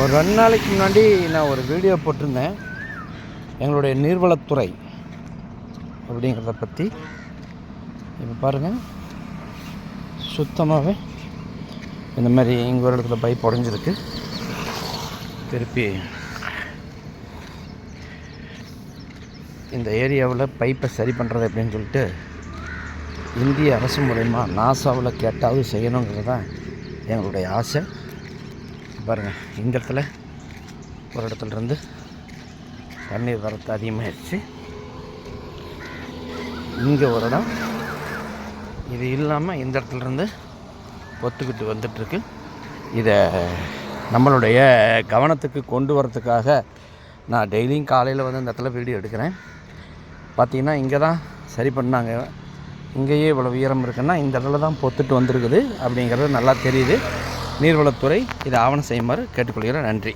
ஒரு 2 நாளைக்கு முன்னாடி நான் ஒரு வீடியோ போட்டிருந்தேன். எங்களுடைய நீர்வளத்துறை அப்படிங்கிறத பற்றி. இப்போ பாருங்கள், சுத்தமாகவே இந்த மாதிரி இங்கே ஒரு இடத்துல பைப் உடஞ்சிருக்கு. திருப்பி இந்த ஏரியாவில் பைப்பை சரி பண்ணுறது அப்படின்னு சொல்லிட்டு இந்திய அரசு மூலமா நாசாவில் கேட்டாவது செய்யணுங்கிறது தான் எங்களுடைய ஆசை. பாருங்கள், இந்த இடத்துல ஒரு இடத்துலேருந்து தண்ணீர் வரத்து அதிகமாகிடுச்சு. இங்கே ஒரு இடம், இது இல்லாமல் இந்த இடத்துலேருந்து ஒத்துக்கிட்டு வந்துட்டுருக்கு. இதை நம்மளுடைய கவனத்துக்கு கொண்டு வரத்துக்காக நான் டெய்லியும் காலையில் வந்து இந்த இடத்துல வீடியோ எடுக்கிறேன். பார்த்திங்கன்னா இங்கே தான் சரி பண்ணாங்க. இங்கேயே இவ்வளோ உயரம் இருக்குன்னா இந்த இடத்துல தான் பொத்துட்டு வந்திருக்குது அப்படிங்கிறது நல்லா தெரியுது. நீர்வளத்துறை இதை ஆவணம் செய்யுமாறு கேட்டுக்கொள்கிறேன். நன்றி.